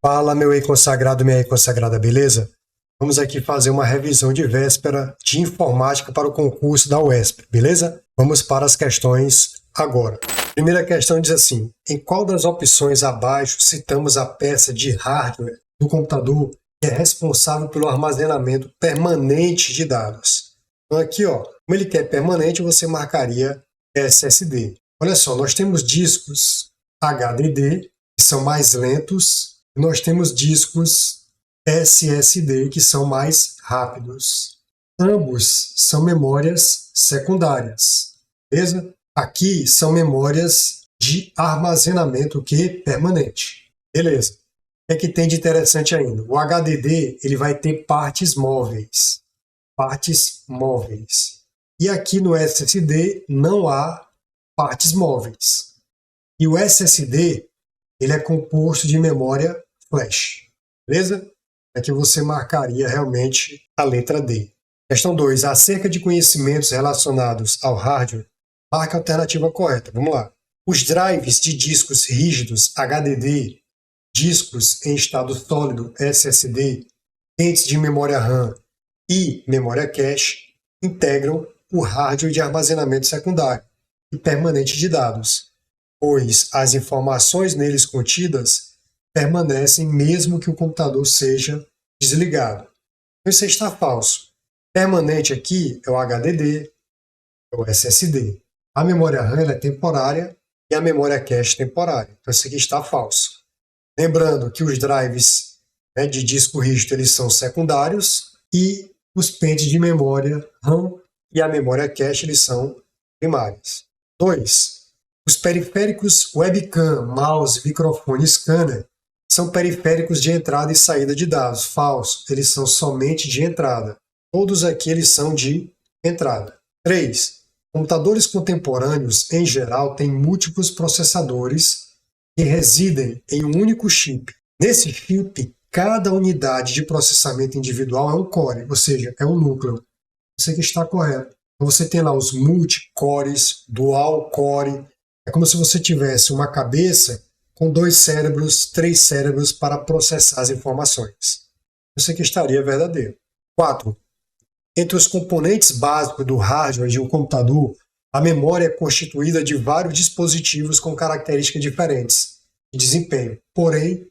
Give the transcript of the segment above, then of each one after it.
Fala, meu ei consagrado, minha ei consagrada, beleza? Vamos aqui fazer uma revisão de véspera de informática para o concurso da UESP, beleza? Vamos para as questões agora. Primeira questão diz assim: em qual das opções abaixo citamos a peça de hardware do computador que é responsável pelo armazenamento permanente de dados? Então aqui, ó, como ele quer permanente, você marcaria SSD. Olha só, nós temos discos HDD, que são mais lentos. Nós temos discos SSD, que são mais rápidos. Ambos são memórias secundárias, beleza? Aqui são memórias de armazenamento permanente, beleza? O que é que tem de interessante ainda? O HDD ele vai ter partes móveis. E aqui no SSD não há partes móveis. E o SSD ele é composto de memória flash, beleza? Aqui você marcaria realmente a letra D. Questão 2. Acerca de conhecimentos relacionados ao hardware, marque a alternativa correta. Vamos lá. Os drives de discos rígidos HDD, discos em estado sólido SSD, pentes de memória RAM e memória cache integram o hardware de armazenamento secundário e permanente de dados, pois as informações neles contidas permanecem mesmo que o computador seja desligado. Então isso está falso. Permanente aqui é o HDD, é o SSD. A memória RAM é temporária e a memória cache temporária. Então isso aqui está falso. Lembrando que os drives de disco rígido eles são secundários e os pentes de memória RAM e a memória cache eles são primários. 2. Os periféricos webcam, mouse, microfone e scanner são periféricos de entrada e saída de dados. Falso, eles são somente de entrada. Todos aqui eles são de entrada. 3. Computadores contemporâneos, em geral, têm múltiplos processadores que residem em um único chip. Nesse chip, cada unidade de processamento individual é um core, ou seja, é um núcleo. Isso aqui está correto. Então você tem lá os multicores, dual core. É como se você tivesse uma cabeça com 2 cérebros, 3 cérebros para processar as informações. Isso aqui estaria verdadeiro. 4. Entre os componentes básicos do hardware de um computador, a memória é constituída de vários dispositivos com características diferentes de desempenho, porém,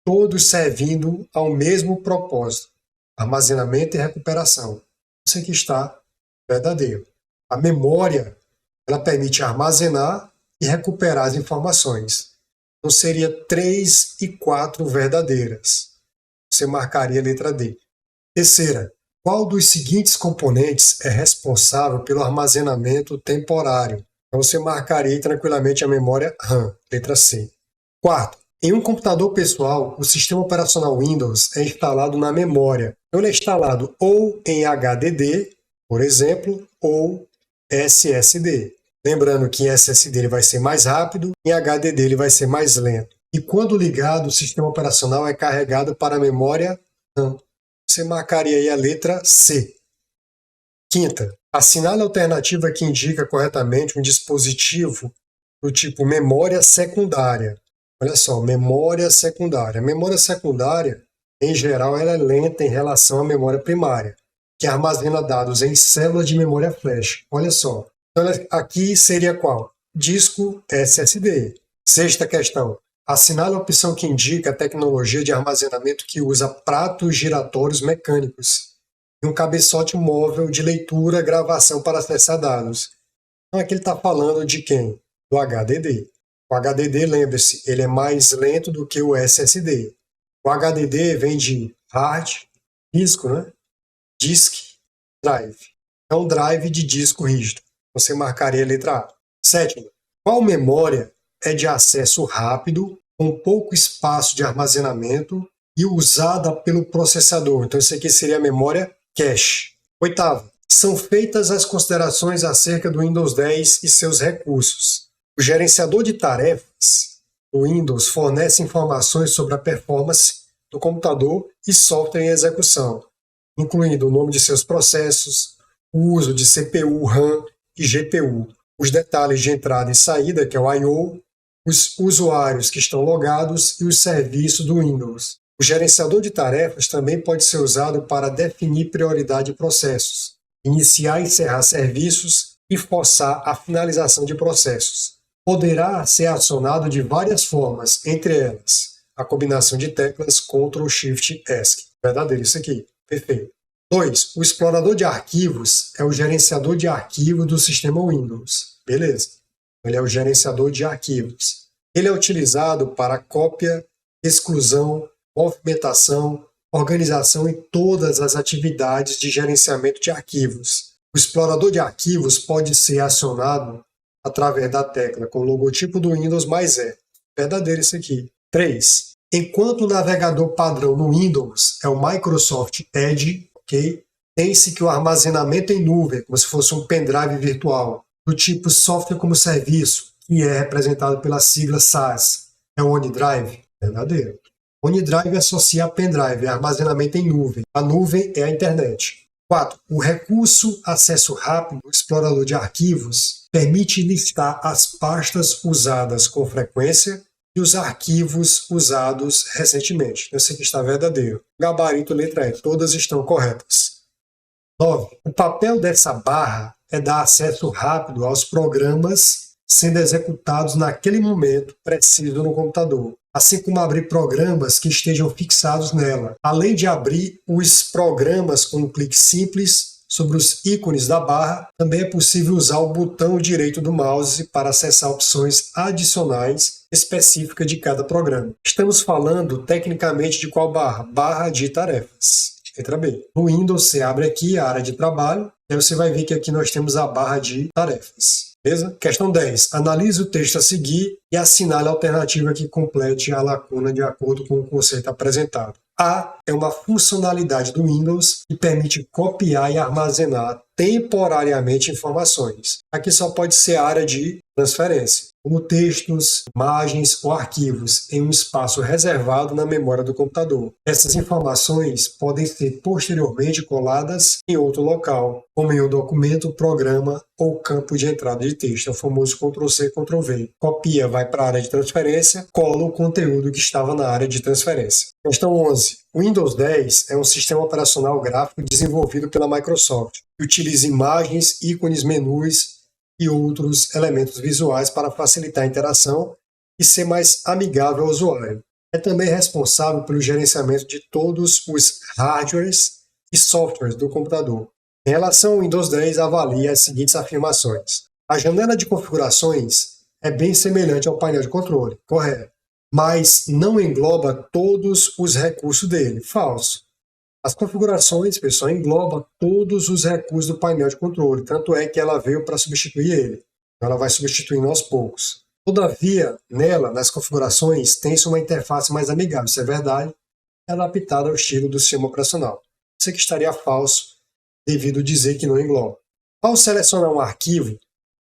todos servindo ao mesmo propósito, armazenamento e recuperação. Isso aqui está verdadeiro. A memória ela permite armazenar e recuperar as informações. Então seria 3 e 4 verdadeiras. Você marcaria a letra D. Terceira, qual dos seguintes componentes é responsável pelo armazenamento temporário? Então você marcaria tranquilamente a memória RAM, letra C. Quarto, em um computador pessoal, o sistema operacional Windows é instalado na memória. Então ele é instalado ou em HDD, por exemplo, ou SSD. Lembrando que em SSD ele vai ser mais rápido, em HDD ele vai ser mais lento. E quando ligado, o sistema operacional é carregado para a memória RAM. Você marcaria aí a letra C. Quinta, assinale a alternativa que indica corretamente um dispositivo do tipo memória secundária. Olha só, memória secundária. A memória secundária, em geral, ela é lenta em relação à memória primária, que armazena dados em células de memória flash. Olha só. Então, aqui seria qual? Disco SSD. Sexta questão. Assinale a opção que indica a tecnologia de armazenamento que usa pratos giratórios mecânicos e um cabeçote móvel de leitura e gravação para acessar dados. Então aqui ele está falando de quem? Do HDD. O HDD, lembre-se, ele é mais lento do que o SSD. O HDD vem de hard, disco, né? Disk, drive. É um drive de disco rígido. Você marcaria a letra A. Sétima, qual memória é de acesso rápido, com pouco espaço de armazenamento e usada pelo processador? Então isso aqui seria a memória cache. Oitavo, são feitas as considerações acerca do Windows 10 e seus recursos. O gerenciador de tarefas do Windows fornece informações sobre a performance do computador e software em execução, incluindo o nome de seus processos, o uso de CPU, RAM e GPU, os detalhes de entrada e saída, que é o I/O, os usuários que estão logados e os serviços do Windows. O gerenciador de tarefas também pode ser usado para definir prioridade de processos, iniciar e encerrar serviços e forçar a finalização de processos. Poderá ser acionado de várias formas, entre elas a combinação de teclas Ctrl+Shift+ESC. Verdadeiro isso aqui. Perfeito. 2. O explorador de arquivos é o gerenciador de arquivos do sistema Windows. Beleza. Ele é o gerenciador de arquivos. Ele é utilizado para cópia, exclusão, movimentação, organização e todas as atividades de gerenciamento de arquivos. O explorador de arquivos pode ser acionado através da tecla com o logotipo do Windows mais E. Verdadeiro isso aqui. 3. Enquanto o navegador padrão no Windows é o Microsoft Edge, ok? Tem-se que o armazenamento em nuvem, como se fosse um pendrive virtual, do tipo software como serviço, que é representado pela sigla SaaS, é o OneDrive. Verdadeiro. OneDrive associa a pendrive, é armazenamento em nuvem. A nuvem é a internet. 4. O recurso acesso rápido do explorador de arquivos permite listar as pastas usadas com frequência e os arquivos usados recentemente. Esse aqui está verdadeiro. Gabarito letra E, todas estão corretas. 9. O papel dessa barra é dar acesso rápido aos programas sendo executados naquele momento preciso no computador, assim como abrir programas que estejam fixados nela, além de abrir os programas com um clique simples sobre os ícones da barra. Também é possível usar o botão direito do mouse para acessar opções adicionais específicas de cada programa. Estamos falando tecnicamente de qual barra? Barra de tarefas. Letra B. No Windows você abre aqui a área de trabalho, e aí você vai ver que aqui nós temos a barra de tarefas. Beleza? Questão 10. Analise o texto a seguir e assinale a alternativa que complete a lacuna de acordo com o conceito apresentado. A é uma funcionalidade do Windows que permite copiar e armazenar temporariamente informações. Aqui só pode ser a área de transferência, como textos, imagens ou arquivos, em um espaço reservado na memória do computador. Essas informações podem ser posteriormente coladas em outro local, como em um documento, programa ou campo de entrada de texto. É o famoso Ctrl+C, Ctrl+V. Copia, vai para a área de transferência, cola o conteúdo que estava na área de transferência. Questão 11. O Windows 10 é um sistema operacional gráfico desenvolvido pela Microsoft, que utiliza imagens, ícones, menus e outros elementos visuais para facilitar a interação e ser mais amigável ao usuário. É também responsável pelo gerenciamento de todos os hardwares e softwares do computador. Em relação ao Windows 10, avalie as seguintes afirmações. A janela de configurações é bem semelhante ao painel de controle, correto, mas não engloba todos os recursos dele, falso. As configurações, pessoal, engloba todos os recursos do painel de controle, tanto é que ela veio para substituir ele. Ela vai substituindo aos poucos. Todavia, nela, nas configurações, tem-se uma interface mais amigável, isso é verdade, adaptada ao estilo do sistema operacional. Isso aqui estaria falso, devido dizer que não engloba. Ao selecionar um arquivo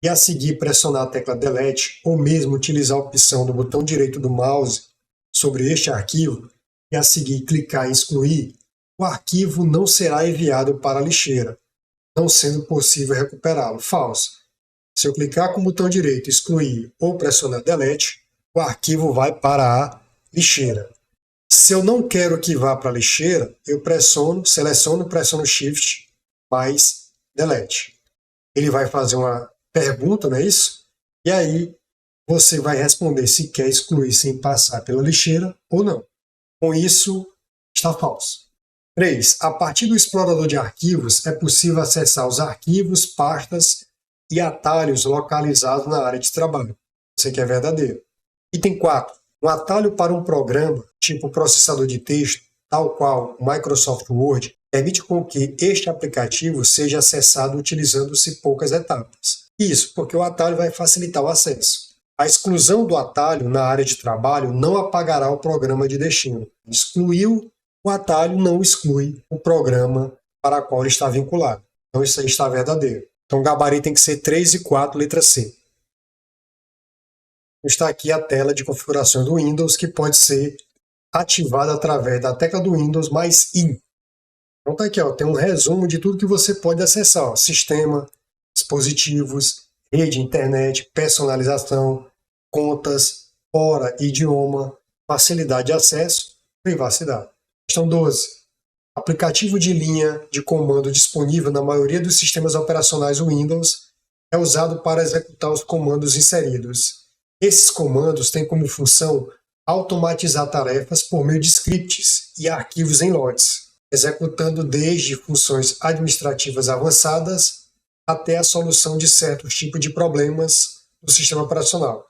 e a seguir pressionar a tecla Delete, ou mesmo utilizar a opção do botão direito do mouse sobre este arquivo e a seguir clicar em excluir, o arquivo não será enviado para a lixeira, não sendo possível recuperá-lo. Falso. Se eu clicar com o botão direito, excluir ou pressionar Delete, o arquivo vai para a lixeira. Se eu não quero que vá para a lixeira, eu pressiono Shift mais Delete. Ele vai fazer uma pergunta, não é isso? E aí você vai responder se quer excluir sem passar pela lixeira ou não. Com isso, está falso. 3. A partir do explorador de arquivos, é possível acessar os arquivos, pastas e atalhos localizados na área de trabalho. Isso aqui é verdadeiro. Item 4. Um atalho para um programa, tipo processador de texto, tal qual o Microsoft Word, permite com que este aplicativo seja acessado utilizando-se poucas etapas. Isso porque o atalho vai facilitar o acesso. A exclusão do atalho na área de trabalho não apagará o programa de destino. Excluiu o atalho, não exclui o programa para o qual ele está vinculado. Então isso aí está verdadeiro. Então o gabarito tem que ser 3 e 4, letra C. Está aqui a tela de configuração do Windows, que pode ser ativada através da tecla do Windows mais I. Então tá aqui, ó, tem um resumo de tudo que você pode acessar. Ó, sistema, dispositivos, rede, internet, personalização, contas, hora e idioma, facilidade de acesso, privacidade. Questão 12. Aplicativo de linha de comando disponível na maioria dos sistemas operacionais Windows é usado para executar os comandos inseridos. Esses comandos têm como função automatizar tarefas por meio de scripts e arquivos em lotes, executando desde funções administrativas avançadas até a solução de certos tipos de problemas do sistema operacional.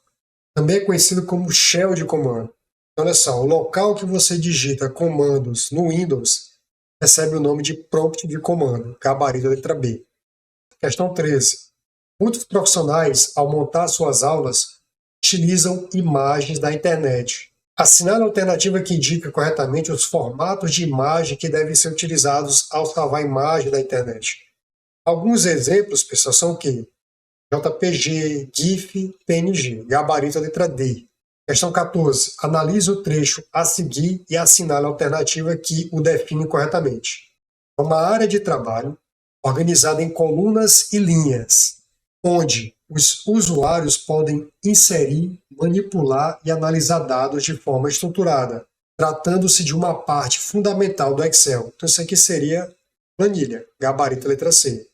Também é conhecido como shell de comando. Então, olha só, o local que você digita comandos no Windows recebe o nome de prompt de comando, gabarito letra B. Questão 13. Muitos profissionais, ao montar suas aulas, utilizam imagens da internet. Assinale a alternativa que indica corretamente os formatos de imagem que devem ser utilizados ao salvar a imagem da internet. Alguns exemplos, pessoal, são o quê? JPG, GIF, PNG, gabarito letra D. Questão 14. Analise o trecho a seguir e assinale a alternativa que o define corretamente. Uma área de trabalho organizada em colunas e linhas, onde os usuários podem inserir, manipular e analisar dados de forma estruturada, tratando-se de uma parte fundamental do Excel. Então isso aqui seria planilha, gabarito letra C.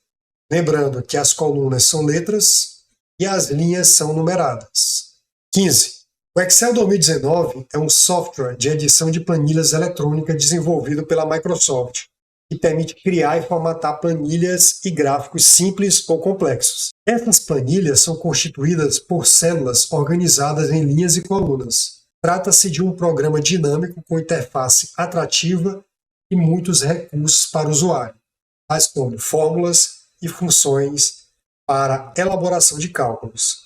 Lembrando que as colunas são letras e as linhas são numeradas. 15. O Excel 2019 é um software de edição de planilhas eletrônicas desenvolvido pela Microsoft, que permite criar e formatar planilhas e gráficos simples ou complexos. Essas planilhas são constituídas por células organizadas em linhas e colunas. Trata-se de um programa dinâmico com interface atrativa e muitos recursos para o usuário, tais como fórmulas e funções para elaboração de cálculos.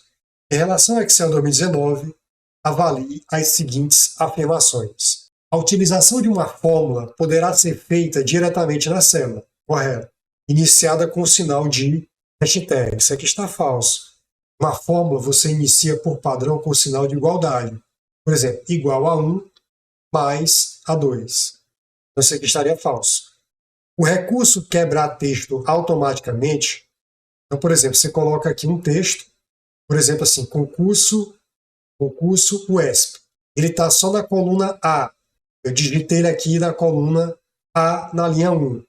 Em relação ao Excel 2019, avalie as seguintes afirmações. A utilização de uma fórmula poderá ser feita diretamente na célula, correto, iniciada com o sinal de hashtag. Isso aqui está falso. Uma fórmula você inicia por padrão com o sinal de igualdade. Por exemplo, igual a 1 mais a 2. Então isso aqui estaria falso. O recurso quebrar texto automaticamente. Então, por exemplo, você coloca aqui um texto, por exemplo assim, concurso UESP. Ele está só na coluna A. Eu digitei ele aqui na coluna A na linha 1.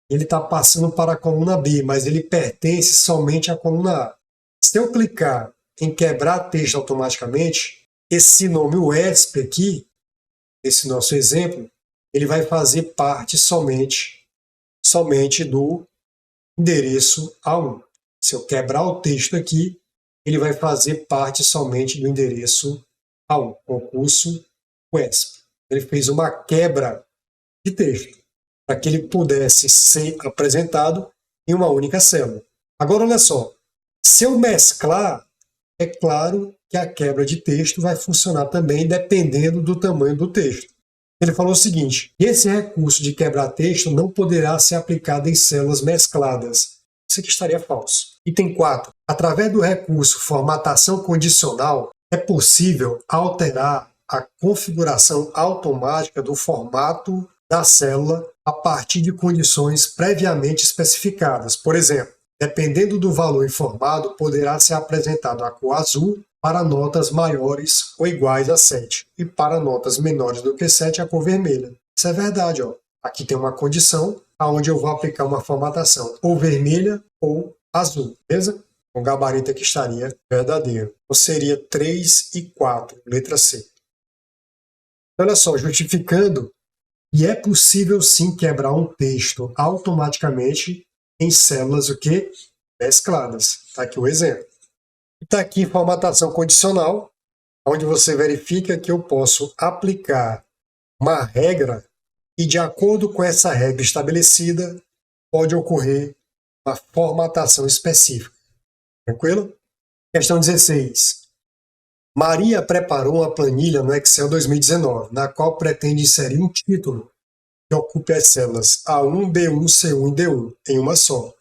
Ele está passando para a coluna B, mas ele pertence somente à coluna A. Se eu clicar em quebrar texto automaticamente, esse nome UESP aqui, esse nosso exemplo, ele vai fazer parte somente do endereço A1. Se eu quebrar o texto aqui, ele vai fazer parte somente do endereço A1, concurso UESP. Ele fez uma quebra de texto para que ele pudesse ser apresentado em uma única célula. Agora, olha só, se eu mesclar, é claro que a quebra de texto vai funcionar também dependendo do tamanho do texto. Ele falou o seguinte: esse recurso de quebrar texto não poderá ser aplicado em células mescladas. Isso aqui estaria falso. Item 4. Através do recurso formatação condicional, é possível alterar a configuração automática do formato da célula a partir de condições previamente especificadas. Por exemplo, dependendo do valor informado, poderá ser apresentado a cor azul para notas maiores ou iguais a 7 e para notas menores do que 7 a cor vermelha. Isso é verdade, ó. Aqui tem uma condição onde eu vou aplicar uma formatação ou vermelha ou azul, beleza? O gabarito aqui estaria verdadeiro. Ou seria 3 e 4, letra C. Olha só, justificando, e é possível sim quebrar um texto automaticamente em células o quê? Mescladas. Está aqui o exemplo. Está aqui formatação condicional, onde você verifica que eu posso aplicar uma regra e, de acordo com essa regra estabelecida, pode ocorrer uma formatação específica. Tranquilo? Questão 16. Maria preparou uma planilha no Excel 2019, na qual pretende inserir um título que ocupe as células A1, B1, C1 e D1 em uma só,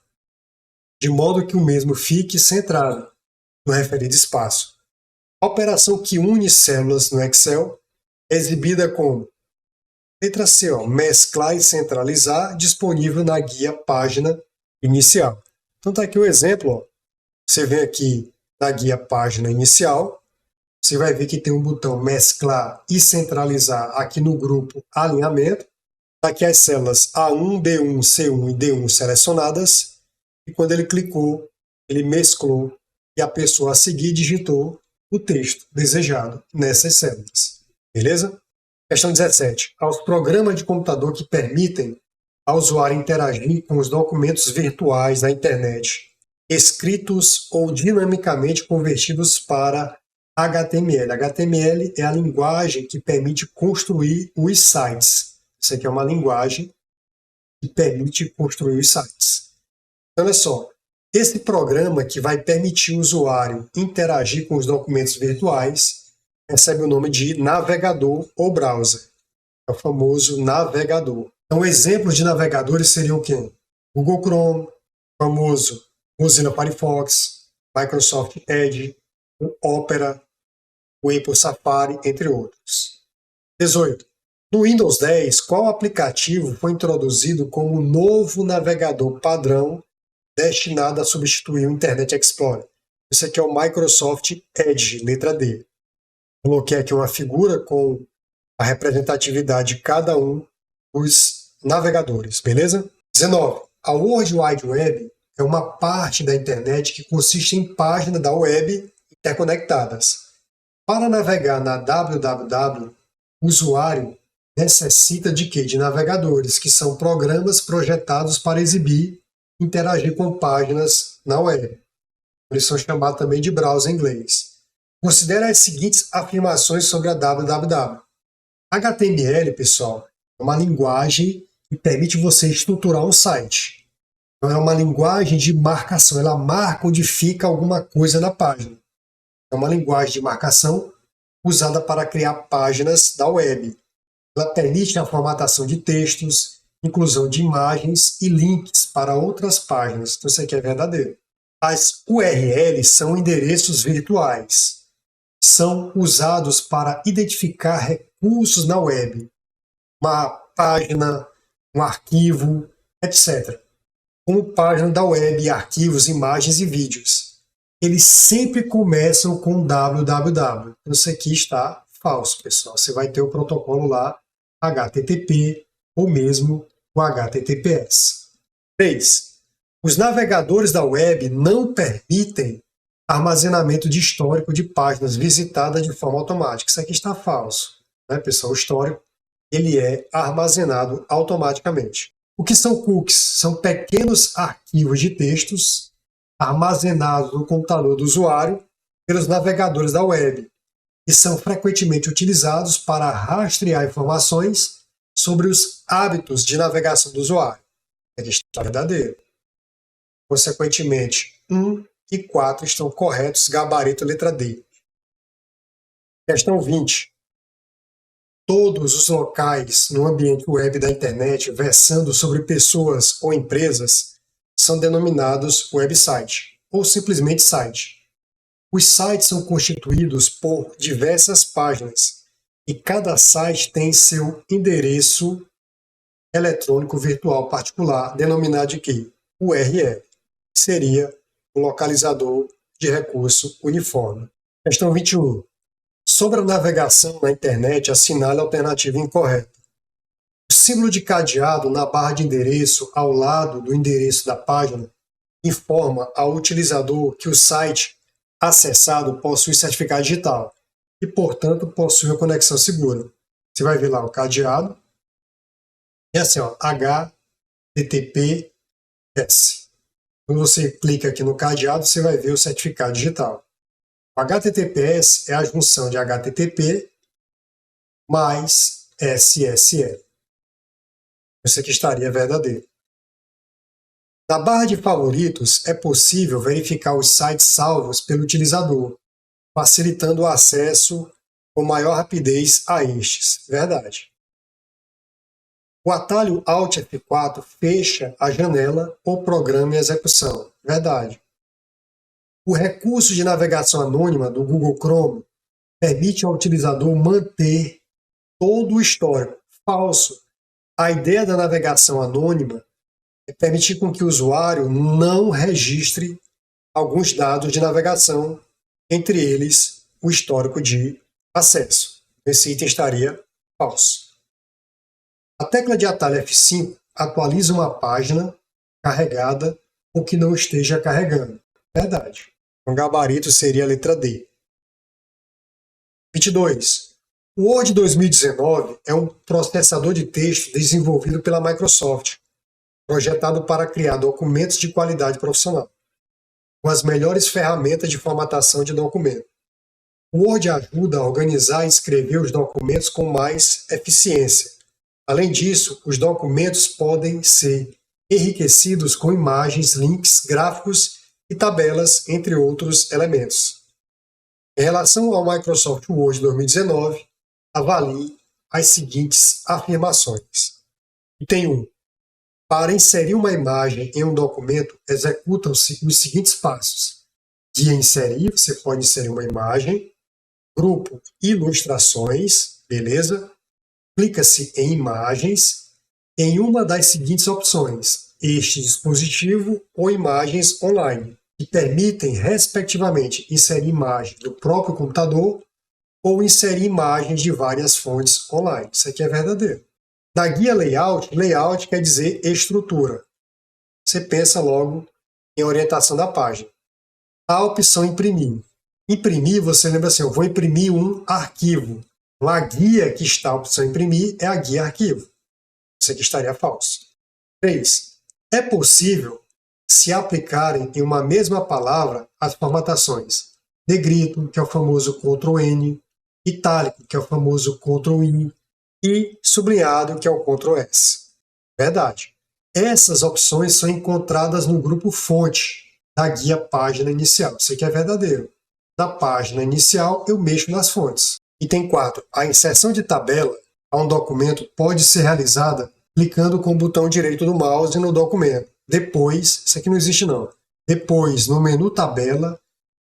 de modo que o mesmo fique centrado no referido espaço. A operação que une células no Excel é exibida como letra C, ó, mesclar e centralizar, disponível na guia página inicial. Então está aqui o exemplo. Ó. Você vem aqui na guia página inicial, você vai ver que tem um botão mesclar e centralizar aqui no grupo alinhamento. Tá aqui as células A1, B1, C1 e D1 selecionadas. E quando ele clicou, ele mesclou e a pessoa a seguir digitou o texto desejado nessas células. Beleza? Questão 17. Aos programas de computador que permitem ao usuário interagir com os documentos virtuais da internet, escritos ou dinamicamente convertidos para HTML. HTML é a linguagem que permite construir os sites. Isso aqui é uma linguagem que permite construir os sites. Então, olha só, esse programa que vai permitir o usuário interagir com os documentos virtuais recebe o nome de navegador ou browser. É o famoso navegador. Então, exemplos de navegadores seriam quem? Google Chrome, famoso Mozilla Firefox, Microsoft Edge, o Opera, o Apple Safari, entre outros. 18. No Windows 10, qual aplicativo foi introduzido como novo navegador padrão destinado a substituir o Internet Explorer? Esse aqui é o Microsoft Edge, letra D. Coloquei aqui uma figura com a representatividade de cada um dos navegadores, beleza? 19. A World Wide Web é uma parte da internet que consiste em páginas da web interconectadas. Para navegar na www, o usuário necessita de quê? De navegadores, que são programas projetados para exibir e interagir com páginas na web. Eles são chamados também de browser em inglês. Considere as seguintes afirmações sobre a www. HTML, pessoal, é uma linguagem que permite você estruturar um site. Então, é uma linguagem de marcação. Ela marca onde fica alguma coisa na página. É uma linguagem de marcação usada para criar páginas da web. Ela permite a formatação de textos, inclusão de imagens e links para outras páginas. Então, isso aqui é verdadeiro. As URLs são endereços virtuais. São usados para identificar recursos na web. Uma página, um arquivo, etc. Como página da web, arquivos, imagens e vídeos. Eles sempre começam com www. Isso aqui está falso, pessoal. Você vai ter o protocolo lá, HTTP ou mesmo o HTTPS. 3. Os navegadores da web não permitem armazenamento de histórico de páginas visitadas de forma automática. Isso aqui está falso, né, pessoal? O histórico ele é armazenado automaticamente. O que são cookies? São pequenos arquivos de textos armazenados no computador do usuário pelos navegadores da web e são frequentemente utilizados para rastrear informações sobre os hábitos de navegação do usuário. Aqui está verdadeiro. Consequentemente, 1 e 4 estão corretos, gabarito letra D. Questão 20. Todos os locais no ambiente web da internet versando sobre pessoas ou empresas são denominados website ou simplesmente site. Os sites são constituídos por diversas páginas e cada site tem seu endereço eletrônico virtual particular, denominado de quê? URL. Seria um localizador de recurso uniforme. Questão 21. Sobre a navegação na internet, assinale a alternativa incorreta. O símbolo de cadeado na barra de endereço ao lado do endereço da página informa ao utilizador que o site acessado possui certificado digital e, portanto, possui uma conexão segura. Você vai ver lá o cadeado. É assim, ó, HTTPS. Quando você clica aqui no cadeado, você vai ver o certificado digital. O HTTPS é a junção de HTTP mais SSL. Isso aqui estaria verdadeiro. Na barra de favoritos, é possível verificar os sites salvos pelo utilizador, facilitando o acesso com maior rapidez a estes. Verdade. O atalho Alt F4 fecha a janela ou programa em execução. Verdade. O recurso de navegação anônima do Google Chrome permite ao utilizador manter todo o histórico. Falso. A ideia da navegação anônima é permitir com que o usuário não registre alguns dados de navegação, entre eles o histórico de acesso. Esse item estaria falso. A tecla de atalho F5 atualiza uma página carregada ou que não esteja carregando. Verdade. O gabarito seria a letra D. 22. O Word 2019 é um processador de texto desenvolvido pela Microsoft, projetado para criar documentos de qualidade profissional, com as melhores ferramentas de formatação de documento. O Word ajuda a organizar e escrever os documentos com mais eficiência. Além disso, os documentos podem ser enriquecidos com imagens, links, gráficos e tabelas, entre outros elementos. Em relação ao Microsoft Word 2019, avalie as seguintes afirmações. Item 1. Para inserir uma imagem em um documento, executam-se os seguintes passos. Guia inserir, você pode inserir uma imagem. Grupo ilustrações, beleza? Clica-se em imagens em uma das seguintes opções, este dispositivo ou imagens online, que permitem, respectivamente, inserir imagens do próprio computador ou inserir imagens de várias fontes online. Isso aqui é verdadeiro. Na guia layout, layout quer dizer estrutura. Você pensa logo em orientação da página. A opção imprimir. Imprimir, você lembra assim, eu vou imprimir um arquivo. A guia que está a opção imprimir é a guia arquivo. Isso aqui estaria falso. 3. É possível se aplicarem em uma mesma palavra as formatações negrito, que é o famoso Ctrl+N, itálico, que é o famoso Ctrl+I, e sublinhado, que é o Ctrl+S. Verdade. Essas opções são encontradas no grupo fonte da guia página inicial. Isso aqui é verdadeiro. Na página inicial, eu mexo nas fontes. Item 4. A inserção de tabela a um documento pode ser realizada clicando com o botão direito do mouse no documento. Depois, isso aqui não existe não. Depois, no menu tabela,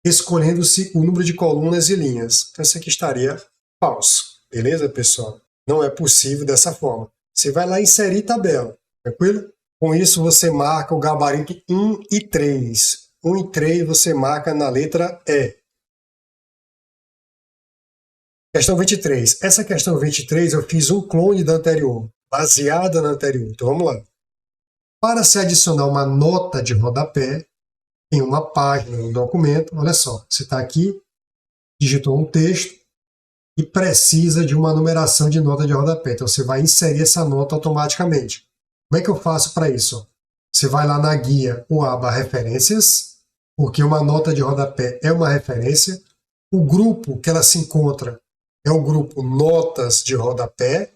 escolhendo-se o número de colunas e linhas. Então, isso aqui estaria falso. Beleza, pessoal? Não é possível dessa forma. Você vai lá inserir tabela. Tranquilo? Com isso, você marca o gabarito 1 e 3. 1 e 3 você marca na letra E. Questão 23. Essa questão 23 eu fiz um clone da anterior, baseada na anterior. Então vamos lá. Para se adicionar uma nota de rodapé em uma página do documento, olha só, você está aqui, digitou um texto e precisa de uma numeração de nota de rodapé. Então você vai inserir essa nota automaticamente. Como é que eu faço para isso? Você vai lá na guia ou aba referências, porque uma nota de rodapé é uma referência. O grupo que ela se encontra é o grupo notas de rodapé.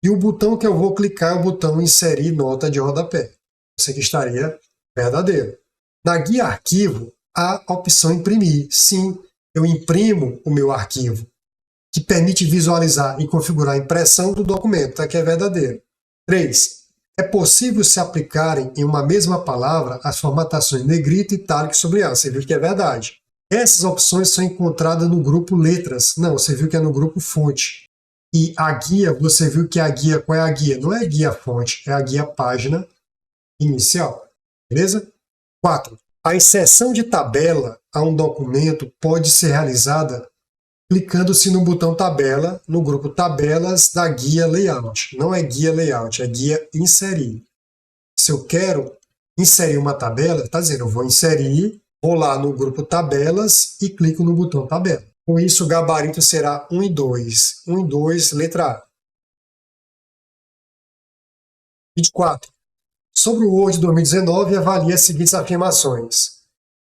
E o botão que eu vou clicar é o botão inserir nota de rodapé. Isso aqui estaria verdadeiro. Na guia arquivo, há a opção imprimir. Sim, eu imprimo o meu arquivo, que permite visualizar e configurar a impressão do documento. Isso aqui é verdadeiro. 3. É possível se aplicarem em uma mesma palavra as formatações negrito, itálico e sublinhado. Você viu que é verdade. Essas opções são encontradas no grupo letras. Não, você viu que é no grupo fonte. E a guia, você viu que a guia, qual é a guia? Não é a guia fonte, é a guia página inicial. Beleza? 4. A inserção de tabela a um documento pode ser realizada clicando-se no botão tabela, no grupo tabelas da guia layout. Não é guia layout, é guia inserir. Se eu quero inserir uma tabela, está dizendo, eu vou inserir, vou lá no grupo tabelas e clico no botão tabela. Com isso, o gabarito será 1 e 2. 1 e 2, letra A. 24. Sobre o Word 2019, avalie as seguintes afirmações.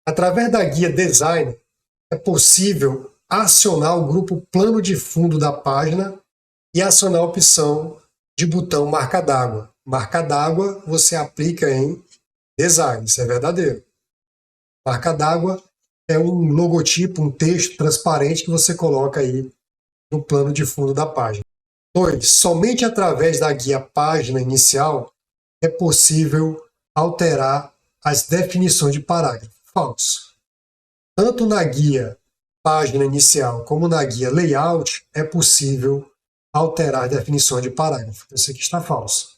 Através da guia Design, é possível acionar o grupo plano de fundo da página e acionar a opção de botão marca d'água. Marca d'água você aplica em Design, isso é verdadeiro. Marca d'água é um logotipo, um texto transparente que você coloca aí no plano de fundo da página. 2. Somente através da guia página inicial é possível alterar as definições de parágrafo. Falso. Tanto na guia página inicial como na guia layout é possível alterar definições de parágrafo. Isso aqui está falso.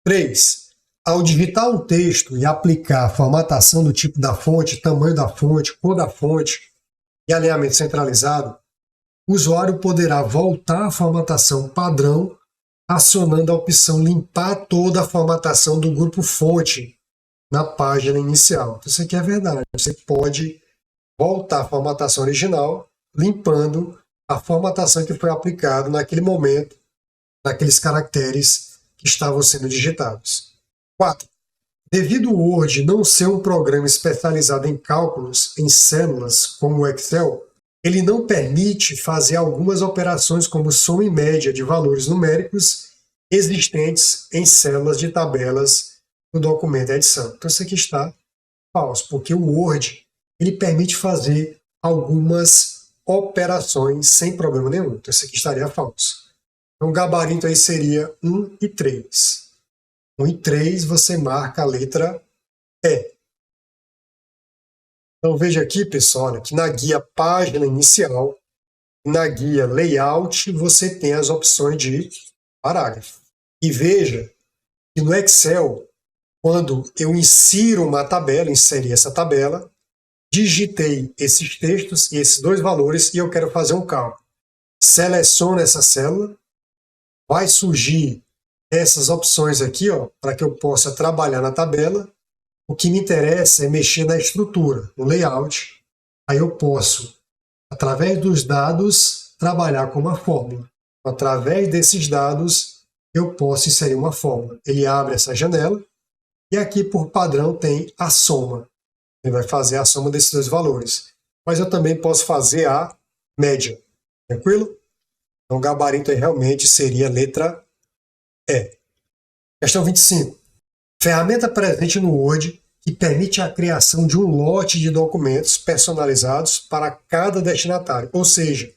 3. Ao digitar um texto e aplicar a formatação do tipo da fonte, tamanho da fonte, cor da fonte e alinhamento centralizado, o usuário poderá voltar à formatação padrão acionando a opção limpar toda a formatação do grupo fonte na página inicial. Isso aqui é verdade. Você pode voltar à formatação original limpando a formatação que foi aplicada naquele momento, naqueles caracteres que estavam sendo digitados. 4. Devido o Word não ser um programa especializado em cálculos em células como o Excel, ele não permite fazer algumas operações como soma e média de valores numéricos existentes em células de tabelas no documento de edição. Então isso aqui está falso, porque o Word ele permite fazer algumas operações sem problema nenhum. Então isso aqui estaria falso. Então o gabarito aí seria 1 e 3. 1 e 3 você marca a letra E. Então veja aqui, pessoal, olha, que na guia página inicial, na guia layout, você tem as opções de parágrafo. E veja que no Excel, quando eu insiro uma tabela, inseri essa tabela, digitei esses textos e esses dois valores e eu quero fazer um cálculo. Seleciono essa célula, vai surgir essas opções aqui, ó, para que eu possa trabalhar na tabela. O que me interessa é mexer na estrutura, no layout. Aí eu posso, através dos dados, trabalhar com uma fórmula. Através desses dados, eu posso inserir uma fórmula. Ele abre essa janela e aqui, por padrão, tem a soma. Ele vai fazer a soma desses dois valores. Mas eu também posso fazer a média. Tranquilo? Então o gabarito aí realmente seria a letra E. Questão 25. Ferramenta presente no Word que permite a criação de um lote de documentos personalizados para cada destinatário. Ou seja,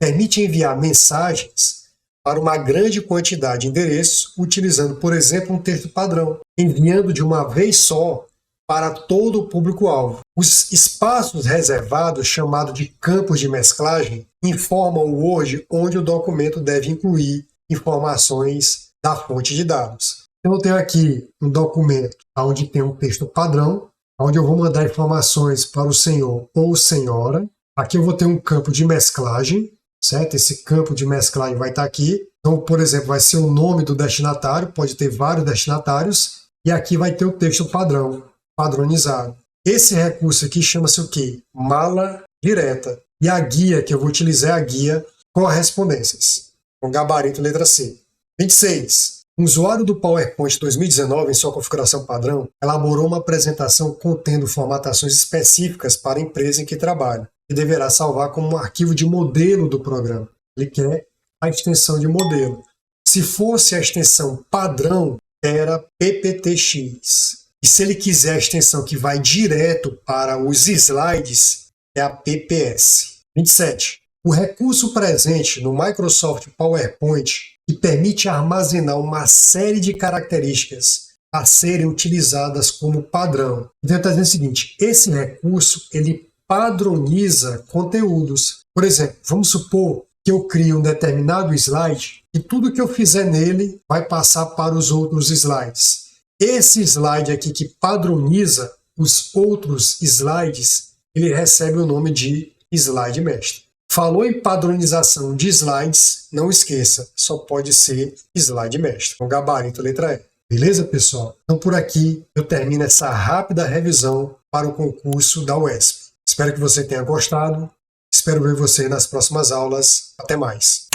permite enviar mensagens para uma grande quantidade de endereços utilizando, por exemplo, um texto padrão, enviando de uma vez só para todo o público-alvo. Os espaços reservados, chamados de campos de mesclagem, informam o Word onde o documento deve incluir informações da fonte de dados. Então eu tenho aqui um documento onde tem um texto padrão, onde eu vou mandar informações para o senhor ou senhora. Aqui eu vou ter um campo de mesclagem, certo? Esse campo de mesclagem vai estar aqui. Então, por exemplo, vai ser o nome do destinatário, pode ter vários destinatários, e aqui vai ter o texto padrão, padronizado. Esse recurso aqui chama-se o quê? Mala direta. E a guia que eu vou utilizar é a guia correspondências, com gabarito letra C. 26. Um usuário do PowerPoint 2019, em sua configuração padrão, elaborou uma apresentação contendo formatações específicas para a empresa em que trabalha, que deverá salvar como um arquivo de modelo do programa. Ele quer a extensão de modelo. Se fosse a extensão padrão, era PPTX. E se ele quiser a extensão que vai direto para os slides, é a PPS. 27. O recurso presente no Microsoft PowerPoint que permite armazenar uma série de características a serem utilizadas como padrão. Então está dizendo o seguinte, esse recurso ele padroniza conteúdos. Por exemplo, vamos supor que eu crio um determinado slide e tudo que eu fizer nele vai passar para os outros slides. Esse slide aqui que padroniza os outros slides, ele recebe o nome de slide mestre. Falou em padronização de slides, não esqueça, só pode ser slide mestre, com gabarito letra E. Beleza, pessoal? Então por aqui eu termino essa rápida revisão para o concurso da UESP. Espero que você tenha gostado. Espero ver você nas próximas aulas. Até mais!